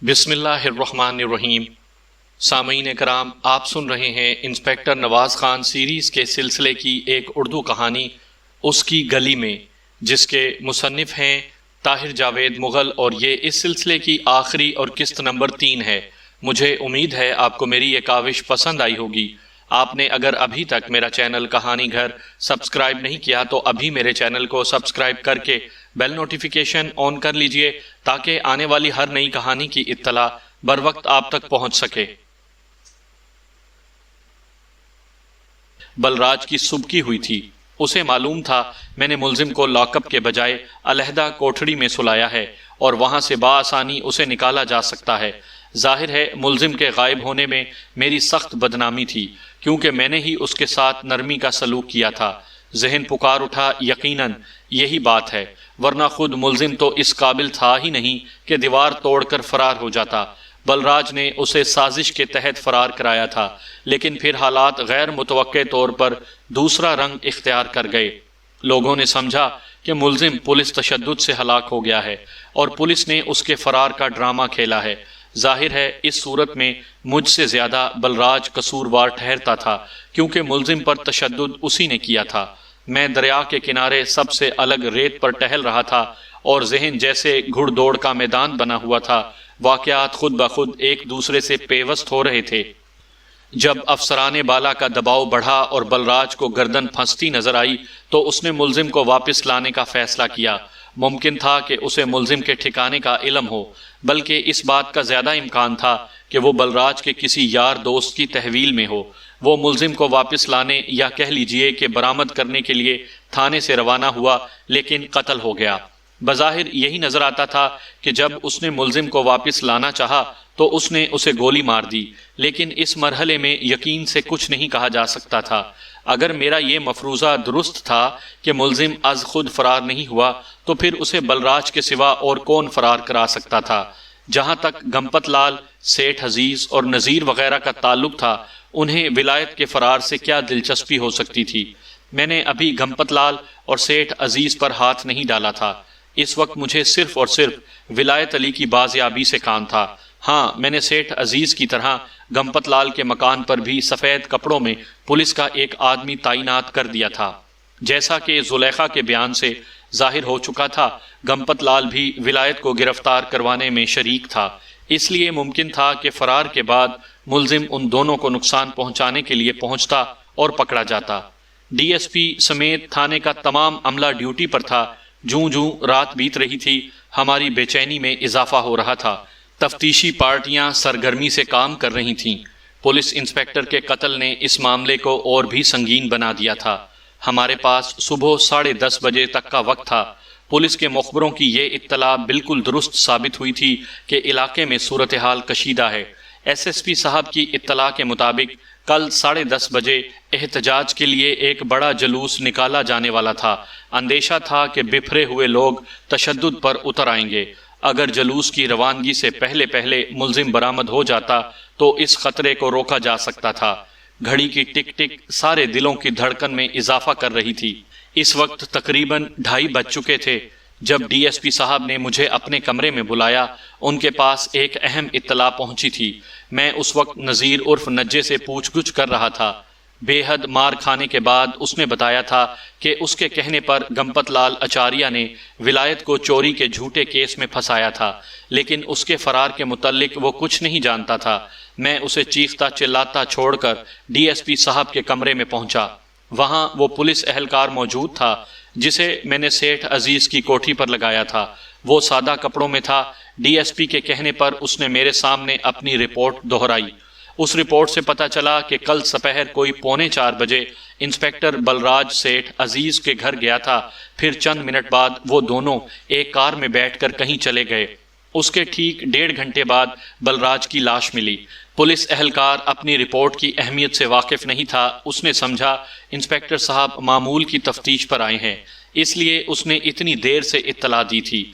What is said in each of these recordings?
بسم اللہ الرحمن الرحیم۔ سامعین کرام، آپ سن رہے ہیں انسپیکٹر نواز خان سیریز کے سلسلے کی ایک اردو کہانی اس کی گلی میں، جس کے مصنف ہیں طاہر جاوید مغل، اور یہ اس سلسلے کی آخری اور قسط نمبر 3 ہے۔ مجھے امید ہے آپ کو میری یہ کاوش پسند آئی ہوگی۔ آپ نے اگر ابھی تک میرا چینل کہانی گھر سبسکرائب نہیں کیا تو ابھی میرے چینل کو سبسکرائب کر کے بیل نوٹیفیکیشن آن کر لیجئے تاکہ آنے والی ہر نئی کہانی کی اطلاع بر وقت آپ تک پہنچ سکے۔ بلراج کی سبکی ہوئی تھی۔ اسے معلوم تھا میں نے ملزم کو لاک اپ کے بجائے علیحدہ کوٹھڑی میں سلایا ہے اور وہاں سے بآسانی اسے نکالا جا سکتا ہے۔ ظاہر ہے ملزم کے غائب ہونے میں میری سخت بدنامی تھی، کیونکہ میں نے ہی اس کے ساتھ نرمی کا سلوک کیا تھا۔ ذہن پکار اٹھا، یقیناً یہی بات ہے، ورنہ خود ملزم تو اس قابل تھا ہی نہیں کہ دیوار توڑ کر فرار ہو جاتا۔ بلراج نے اسے سازش کے تحت فرار کرایا تھا، لیکن پھر حالات غیر متوقع طور پر دوسرا رنگ اختیار کر گئے۔ لوگوں نے سمجھا کہ ملزم پولیس تشدد سے ہلاک ہو گیا ہے اور پولیس نے اس کے فرار کا ڈرامہ کھیلا ہے۔ ظاہر ہے اس صورت میں مجھ سے زیادہ بلراج قصوروار ٹھہرتا تھا، کیونکہ ملزم پر تشدد اسی نے کیا تھا۔ میں دریا کے کنارے سب سے الگ ریت پر ٹہل رہا تھا اور ذہن جیسے گھڑ دوڑ کا میدان بنا ہوا تھا۔ واقعات خود بخود ایک دوسرے سے پیوست ہو رہے تھے۔ جب افسران بالا کا دباؤ بڑھا اور بلراج کو گردن پھنستی نظر آئی تو اس نے ملزم کو واپس لانے کا فیصلہ کیا۔ ممکن تھا کہ اسے ملزم کے ٹھکانے کا علم ہو، بلکہ اس بات کا زیادہ امکان تھا کہ وہ بلراج کے کسی یار دوست کی تحویل میں ہو۔ وہ ملزم کو واپس لانے یا کہہ لیجئے کہ برآمد کرنے کے لیے تھانے سے روانہ ہوا، لیکن قتل ہو گیا۔ بظاہر یہی نظر آتا تھا کہ جب اس نے ملزم کو واپس لانا چاہا تو اس نے اسے گولی مار دی، لیکن اس مرحلے میں یقین سے کچھ نہیں کہا جا سکتا تھا۔ اگر میرا یہ مفروضہ درست تھا کہ ملزم از خود فرار نہیں ہوا تو پھر اسے بلراج کے سوا اور کون فرار کرا سکتا تھا؟ جہاں تک گنپت لال، سیٹھ عزیز اور نذیر وغیرہ کا تعلق تھا، انہیں ولایت کے فرار سے کیا دلچسپی ہو سکتی تھی؟ میں نے ابھی گنپت لال اور سیٹھ عزیز پر ہاتھ نہیں ڈالا تھا۔ اس وقت مجھے صرف اور صرف ولایت علی کی بازیابی سے کام تھا۔ ہاں، میں نے سیٹھ عزیز کی طرح گنپت لال کے مکان پر بھی سفید کپڑوں میں پولیس کا ایک آدمی تعینات کر دیا تھا۔ جیسا کہ زلیخا کے بیان سے ظاہر ہو چکا تھا، گنپت لال بھی ولایت کو گرفتار کروانے میں شریک تھا، اس لیے ممکن تھا کہ فرار کے بعد ملزم ان دونوں کو نقصان پہنچانے کے لیے پہنچتا اور پکڑا جاتا۔ ڈی ایس پی سمیت تھانے کا تمام عملہ ڈیوٹی پر تھا۔ جوں جوں رات بیت رہی تھی، ہماری بے چینی میں اضافہ ہو رہا تھا۔ تفتیشی پارٹیاں سرگرمی سے کام کر رہی تھیں۔ پولیس انسپیکٹر کے قتل نے اس معاملے کو اور بھی سنگین بنا دیا تھا۔ ہمارے پاس صبح 10:30 بجے تک کا وقت تھا۔ پولیس کے مخبروں کی یہ اطلاع بالکل درست ثابت ہوئی تھی کہ علاقے میں صورتحال کشیدہ ہے۔ ایس ایس پی صاحب کی اطلاع کے مطابق کل 10:30 بجے احتجاج کے لیے ایک بڑا جلوس نکالا جانے والا تھا۔ اندیشہ تھا کہ بپھرے ہوئے لوگ تشدد پر اتر آئیں گے۔ اگر جلوس کی روانگی سے پہلے پہلے ملزم برآمد ہو جاتا تو اس خطرے کو روکا جا سکتا تھا۔ گھڑی کی ٹک ٹک سارے دلوں کی دھڑکن میں اضافہ کر رہی تھی۔ اس وقت تقریباً 2:30 بج چکے تھے جب ڈی ایس پی صاحب نے مجھے اپنے کمرے میں بلایا۔ ان کے پاس ایک اہم اطلاع پہنچی تھی۔ میں اس وقت نذیر عرف نجے سے پوچھ گچھ کر رہا تھا۔ بے حد مار کھانے کے بعد اس نے بتایا تھا کہ اس کے کہنے پر گنپت لال اچاریہ نے ولایت کو چوری کے جھوٹے کیس میں پھنسایا تھا، لیکن اس کے فرار کے متعلق وہ کچھ نہیں جانتا تھا۔ میں اسے چیختا چلاتا چھوڑ کر ڈی ایس پی صاحب کے کمرے میں پہنچا۔ وہاں وہ پولیس اہلکار موجود تھا جسے میں نے سیٹھ عزیز کی کوٹھی پر لگایا تھا۔ وہ سادہ کپڑوں میں تھا۔ ڈی ایس پی کے کہنے پر اس نے میرے سامنے اپنی رپورٹ دہرائی۔ اس رپورٹ سے پتہ چلا کہ کل سپہر کوئی 3:45 بجے انسپیکٹر بلراج سیٹھ عزیز کے گھر گیا تھا، پھر چند منٹ بعد وہ دونوں ایک کار میں بیٹھ کر کہیں چلے گئے۔ اس کے ٹھیک 1.5 گھنٹے بعد بلراج کی لاش ملی۔ پولیس اہلکار اپنی رپورٹ کی اہمیت سے واقف نہیں تھا۔ اس نے سمجھا انسپیکٹر صاحب معمول کی تفتیش پر آئے ہیں، اس لیے اس نے اتنی دیر سے اطلاع دی تھی۔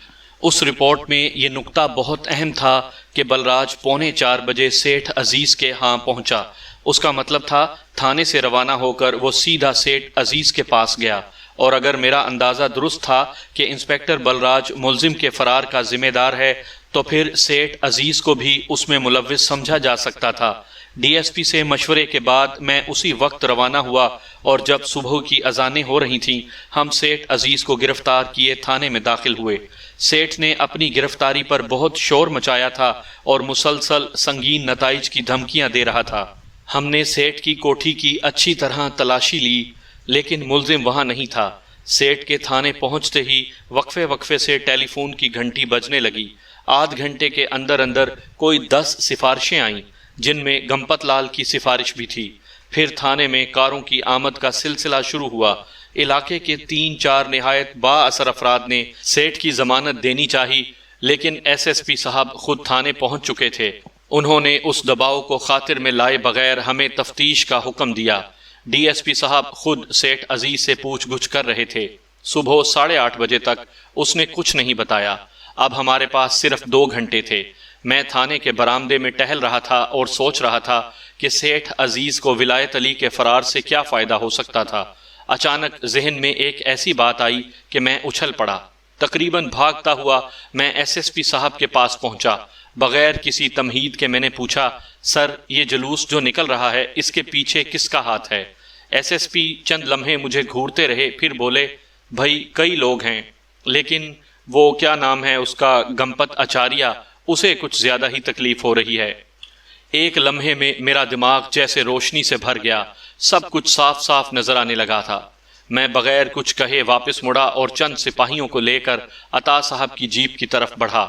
اس رپورٹ میں یہ نکتہ بہت اہم تھا کہ بلراج 3:45 بجے سیٹھ عزیز کے ہاں پہنچا۔ اس کا مطلب تھا تھانے سے روانہ ہو کر وہ سیدھا سیٹھ عزیز کے پاس گیا، اور اگر میرا اندازہ درست تھا کہ انسپیکٹر بلراج ملزم کے فرار کا ذمہ دار ہے تو پھر سیٹھ عزیز کو بھی اس میں ملوث سمجھا جا سکتا تھا۔ ڈی ایس پی سے مشورے کے بعد میں اسی وقت روانہ ہوا اور جب صبح کی اذانیں ہو رہی تھیں ہم سیٹھ عزیز کو گرفتار کیے تھانے میں داخل ہوئے۔ سیٹھ نے اپنی گرفتاری پر بہت شور مچایا تھا اور مسلسل سنگین نتائج کی دھمکیاں دے رہا تھا۔ ہم نے سیٹھ کی کوٹھی کی اچھی طرح تلاشی لی لیکن ملزم وہاں نہیں تھا۔ سیٹھ کے تھانے پہنچتے ہی وقفے وقفے سے ٹیلی فون کی گھنٹی بجنے لگی۔ آدھ گھنٹے کے اندر اندر کوئی 10 سفارشیں آئیں جن میں گمپت لال کی سفارش بھی تھی۔ پھر تھانے میں کاروں کی آمد کا سلسلہ شروع ہوا۔ علاقے کے 3-4 نہایت با اثر افراد نے سیٹھ کی ضمانت دینی چاہی لیکن ایس ایس پی صاحب خود تھانے پہنچ چکے تھے۔ انہوں نے اس دباؤ کو خاطر میں لائے بغیر ہمیں تفتیش کا حکم دیا۔ ڈی ایس پی صاحب خود سیٹھ عزیز سے پوچھ گچھ کر رہے تھے۔ صبح 8:30 بجے تک اس نے کچھ نہیں بتایا۔ اب ہمارے پاس صرف 2 گھنٹے تھے۔ میں تھانے کے برآمدے میں ٹہل رہا تھا اور سوچ رہا تھا کہ سیٹھ عزیز کو ولایت علی کے فرار سے کیا فائدہ ہو سکتا تھا۔ اچانک ذہن میں ایک ایسی بات آئی کہ میں اچھل پڑا۔ تقریباً بھاگتا ہوا میں ایس ایس پی صاحب کے پاس پہنچا۔ بغیر کسی تمہید کے میں نے پوچھا، سر یہ جلوس جو نکل رہا ہے اس کے پیچھے کس کا ہاتھ ہے؟ ایس ایس پی چند لمحے مجھے گھورتے رہے پھر بولے، بھائی کئی لوگ ہیں لیکن وہ کیا نام ہے اس کا، گمپت اچاریہ، اسے کچھ زیادہ ہی تکلیف ہو رہی ہے۔ ایک لمحے میں میرا دماغ جیسے روشنی سے بھر گیا، سب کچھ صاف صاف نظر آنے لگا تھا۔ میں بغیر کچھ کہے واپس مڑا اور چند سپاہیوں کو لے کر عطا صاحب کی جیپ کی طرف بڑھا۔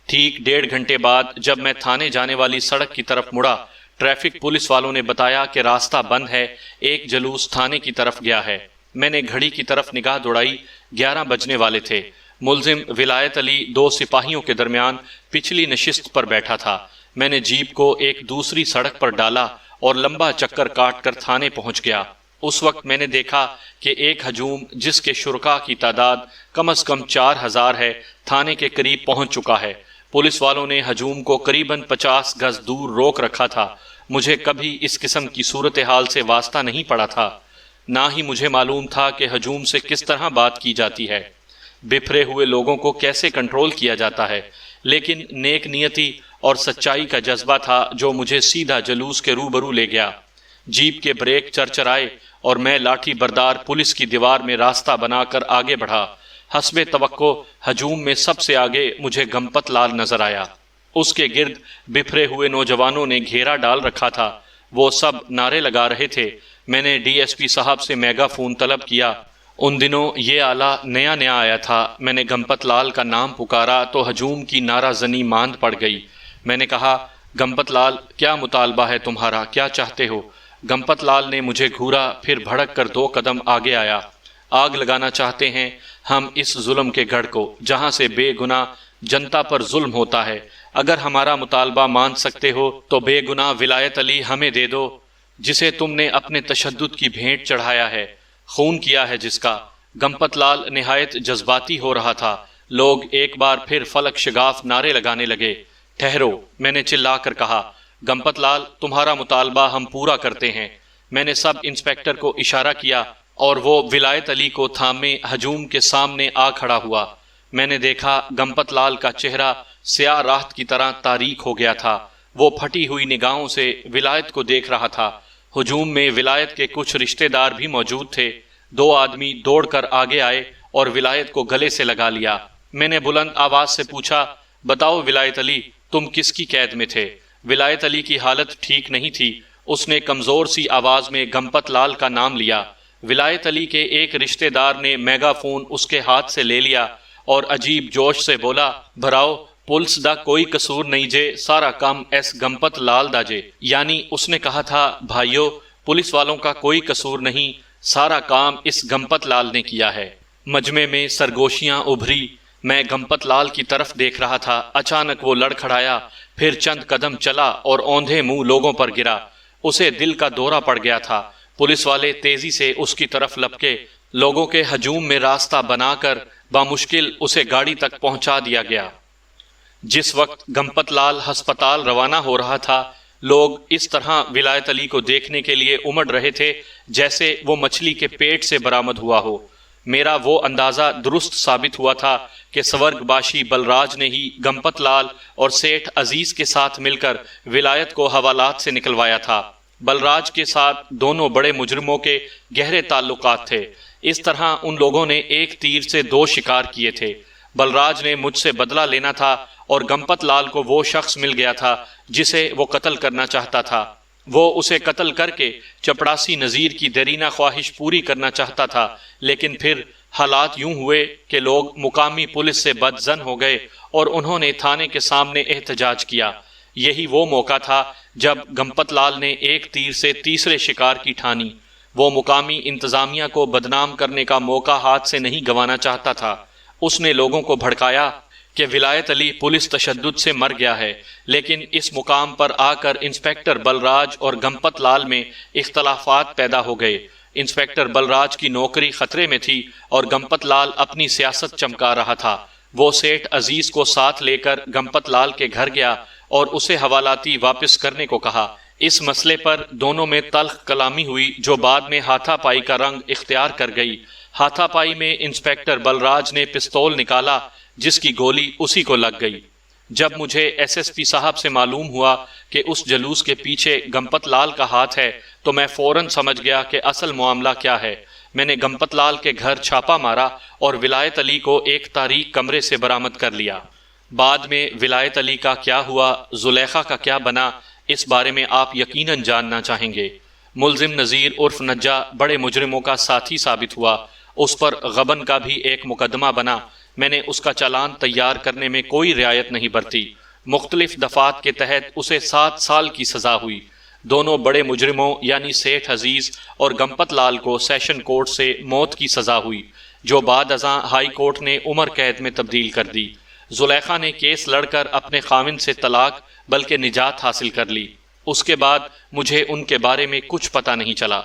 ٹھیک 1.5 گھنٹے بعد جب میں تھانے جانے والی سڑک کی طرف مڑا، ٹریفک پولیس والوں نے بتایا کہ راستہ بند ہے، ایک جلوس تھانے کی طرف گیا ہے۔ میں نے گھڑی کی طرف نگاہ دوڑائی، 11 بجنے والے تھے۔ ملزم ولایت علی 2 سپاہیوں کے درمیان پچھلی نشست پر بیٹھا تھا۔ میں نے جیپ کو ایک دوسری سڑک پر ڈالا اور لمبا چکر کاٹ کر تھانے پہنچ گیا۔ اس وقت میں نے دیکھا کہ ایک ہجوم جس کے شرکاء کی تعداد کم از کم 4000 ہے تھانے کے قریب پہنچ چکا ہے۔ پولیس والوں نے ہجوم کو قریباً 50 گز دور روک رکھا تھا۔ مجھے کبھی اس قسم کی صورتحال سے واسطہ نہیں پڑا تھا، نہ ہی مجھے معلوم تھا کہ ہجوم سے کس طرح بات کی جاتی ہے، بپھرے ہوئے لوگوں کو کیسے کنٹرول کیا جاتا ہے، لیکن نیک نیتی اور سچائی کا جذبہ تھا جو مجھے سیدھا جلوس کے روبرو لے گیا۔ جیپ کے بریک چرچرائے اور میں لاٹھی بردار پولیس کی دیوار میں راستہ بنا کر آگے بڑھا۔ حسب توقع ہجوم میں سب سے آگے مجھے گمپت لال نظر آیا۔ اس کے گرد بپھرے ہوئے نوجوانوں نے گھیرا ڈال رکھا تھا، وہ سب نعرے لگا رہے تھے۔ میں نے ڈی ایس پی صاحب سے میگا فون طلب کیا۔ ان دنوں یہ آلہ نیا آیا تھا۔ میں نے گمپت لال کا نام پکارا تو ہجوم کی نعرہ زنی ماند پڑ گئی۔ میں نے کہا، گمپت لال کیا مطالبہ ہے تمہارا، کیا چاہتے ہو؟ گمپت لال نے مجھے گھورا، پھر بھڑک کر 2 قدم آگے آیا۔ آگ لگانا چاہتے ہیں ہم اس ظلم کے گڑھ کو جہاں سے بے گناہ جنتا پر ظلم ہوتا ہے۔ اگر ہمارا مطالبہ مان سکتے ہو تو بے گناہ ولایت علی ہمیں دے دو، جسے تم نے اپنے تشدد کی بھینٹ چڑھایا ہے، خون کیا ہے جس کا۔ گمپت لال نہایت جذباتی ہو رہا تھا۔ لوگ ایک بار پھر فلک شگاف نعرے لگانے لگے۔ ٹھہرو، میں نے چلا کر کہا، گمپت لال تمہارا مطالبہ ہم پورا کرتے ہیں۔ میں نے سب انسپیکٹر کو اشارہ کیا اور وہ ولایت علی کو تھامے ہجوم کے سامنے آ کھڑا ہوا۔ میں نے دیکھا گمپت لال کا چہرہ سیاہ راہت کی طرح تاریک ہو گیا تھا۔ وہ پھٹی ہوئی نگاہوں سے ولایت کو دیکھ رہا تھا۔ ہجوم میں ولایت کے کچھ رشتہ دار بھی موجود تھے۔ 2 آدمی دوڑ کر آگے آئے اور ولایت کو گلے سے لگا لیا۔ میں نے بلند آواز سے پوچھا، بتاؤ ولایت علی تم کس کی قید میں تھے؟ ولایت علی کی حالت ٹھیک نہیں تھی۔ اس نے کمزور سی آواز میں گمپت لال کا نام لیا۔ ولایت علی کے ایک رشتہ دار نے میگا فون اس کے ہاتھ سے لے لیا اور عجیب جوش سے بولا، بھراؤ پولیس دا کوئی قصور نہیں جے، سارا کام ایس گمپت لال دا جے۔ یعنی اس نے کہا تھا، بھائیو پولیس والوں کا کوئی قصور نہیں، سارا کام اس گمپت لال نے کیا ہے۔ مجمع میں سرگوشیاں ابھری۔ میں گمپت لال کی طرف دیکھ رہا تھا۔ اچانک وہ لڑکھڑایا، پھر چند قدم چلا اور اوندھے منہ لوگوں پر گرا۔ اسے دل کا دورہ پڑ گیا تھا۔ پولیس والے تیزی سے اس کی طرف لپکے۔ لوگوں کے ہجوم میں راستہ بنا کر بامشکل اسے گاڑی تک پہنچا دیا گیا۔ جس وقت گمپت لال ہسپتال روانہ ہو رہا تھا، لوگ اس طرح ولایت علی کو دیکھنے کے لیے امڑ رہے تھے جیسے وہ مچھلی کے پیٹ سے برآمد ہوا ہو۔ میرا وہ اندازہ درست ثابت ہوا تھا کہ سورگ باشی بلراج نے ہی گمپت لال اور سیٹھ عزیز کے ساتھ مل کر ولایت کو حوالات سے نکلوایا تھا۔ بلراج کے ساتھ دونوں بڑے مجرموں کے گہرے تعلقات تھے۔ اس طرح ان لوگوں نے ایک تیر سے دو شکار کیے تھے۔ بلراج نے مجھ سے بدلہ لینا تھا اور گمپت لال کو وہ شخص مل گیا تھا جسے وہ قتل کرنا چاہتا تھا۔ وہ اسے قتل کر کے چپڑاسی نذیر کی دیرینہ خواہش پوری کرنا چاہتا تھا، لیکن پھر حالات یوں ہوئے کہ لوگ مقامی پولیس سے بدظن ہو گئے اور انہوں نے تھانے کے سامنے احتجاج کیا۔ یہی وہ موقع تھا جب گمپت لال نے ایک تیر سے تیسرے شکار کی ٹھانی۔ وہ مقامی انتظامیہ کو بدنام کرنے کا موقع ہاتھ سے نہیں گنوانا چاہتا تھا۔ اس نے لوگوں کو بھڑکایا کہ ولایت علی پولیس تشدد سے مر گیا ہے، لیکن اس مقام پر آ کر انسپیکٹر بلراج اور گمپت لال میں اختلافات پیدا ہو گئے۔ انسپیکٹر بلراج کی نوکری خطرے میں تھی اور گمپت لال اپنی سیاست چمکا رہا تھا۔ وہ سیٹھ عزیز کو ساتھ لے کر گمپت لال کے گھر گیا اور اسے حوالاتی واپس کرنے کو کہا۔ اس مسئلے پر دونوں میں تلخ کلامی ہوئی جو بعد میں ہاتھا پائی کا رنگ اختیار کر گئی۔ ہاتھا پائی میں انسپیکٹر بلراج نے پستول نکالا جس کی گولی اسی کو لگ گئی۔ جب مجھے ایس ایس پی صاحب سے معلوم ہوا کہ اس جلوس کے پیچھے گمپت لال کا ہاتھ ہے تو میں فوراً سمجھ گیا کہ اصل معاملہ کیا ہے۔ میں نے گمپت لال کے گھر چھاپا مارا اور ولایت علی کو ایک تاریک کمرے سے برآمد کر لیا۔ بعد میں ولایت علی کا کیا ہوا، زلیخا کا کیا بنا، اس بارے میں آپ یقیناً جاننا چاہیں گے۔ ملزم نذیر عرف نجا بڑے مجرموں کا ساتھی ثابت ہوا۔ اس پر غبن کا بھی ایک مقدمہ بنا۔ میں نے اس کا چالان تیار کرنے میں کوئی رعایت نہیں برتی۔ مختلف دفعات کے تحت اسے 7 سال کی سزا ہوئی۔ دونوں بڑے مجرموں یعنی سیٹھ عزیز اور گمپت لال کو سیشن کورٹ سے موت کی سزا ہوئی، جو بعد ازاں ہائی کورٹ نے عمر قید میں تبدیل کر دی۔ زلیخا نے کیس لڑ کر اپنے خاوند سے طلاق بلکہ نجات حاصل کر لی۔ اس کے بعد مجھے ان کے بارے میں کچھ پتہ نہیں چلا۔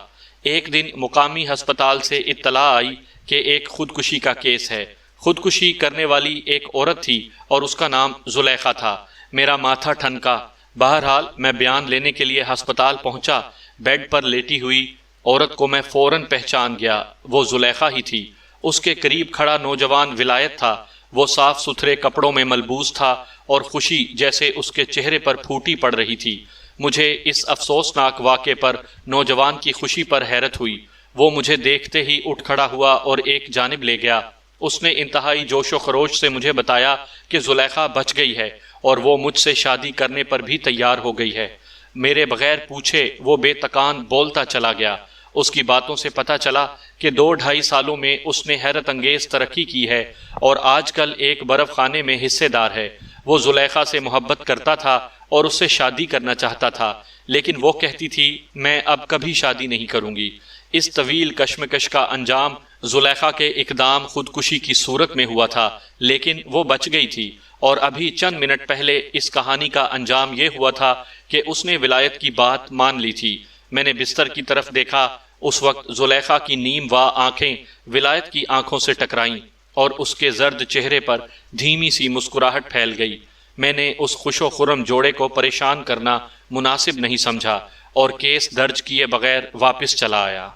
ایک دن مقامی ہسپتال سے اطلاع آئی کہ ایک خودکشی کا کیس ہے۔ خودکشی کرنے والی ایک عورت تھی اور اس کا نام زلیخا تھا۔ میرا ماتھا ٹھنکا۔ بہرحال میں بیان لینے کے لیے ہسپتال پہنچا۔ بیڈ پر لیٹی ہوئی عورت کو میں فوراً پہچان گیا۔ وہ زلیخا ہی تھی۔ اس کے قریب کھڑا نوجوان ولایت تھا۔ وہ صاف ستھرے کپڑوں میں ملبوس تھا اور خوشی جیسے اس کے چہرے پر پھوٹی پڑ رہی تھی۔ مجھے اس افسوسناک واقعے پر نوجوان کی خوشی پر حیرت ہوئی۔ وہ مجھے دیکھتے ہی اٹھ کھڑا ہوا اور ایک جانب لے گیا۔ اس نے انتہائی جوش و خروش سے مجھے بتایا کہ زلیخا بچ گئی ہے اور وہ مجھ سے شادی کرنے پر بھی تیار ہو گئی ہے۔ میرے بغیر پوچھے وہ بے تکان بولتا چلا گیا۔ اس کی باتوں سے پتہ چلا کہ 2-2.5 سالوں میں اس نے حیرت انگیز ترقی کی ہے اور آج کل ایک برف خانے میں حصے دار ہے۔ وہ زلیخا سے محبت کرتا تھا اور اس سے شادی کرنا چاہتا تھا، لیکن وہ کہتی تھی میں اب کبھی شادی نہیں کروں گی۔ اس طویل کشمکش کا انجام زلیخا کے اقدام خودکشی کی صورت میں ہوا تھا، لیکن وہ بچ گئی تھی، اور ابھی چند منٹ پہلے اس کہانی کا انجام یہ ہوا تھا کہ اس نے ولایت کی بات مان لی تھی۔ میں نے بستر کی طرف دیکھا۔ اس وقت زلیخا کی نیم وا آنکھیں ولایت کی آنکھوں سے ٹکرائیں اور اس کے زرد چہرے پر دھیمی سی مسکراہٹ پھیل گئی۔ میں نے اس خوش و خرم جوڑے کو پریشان کرنا مناسب نہیں سمجھا اور کیس درج کیے بغیر واپس چلا آیا۔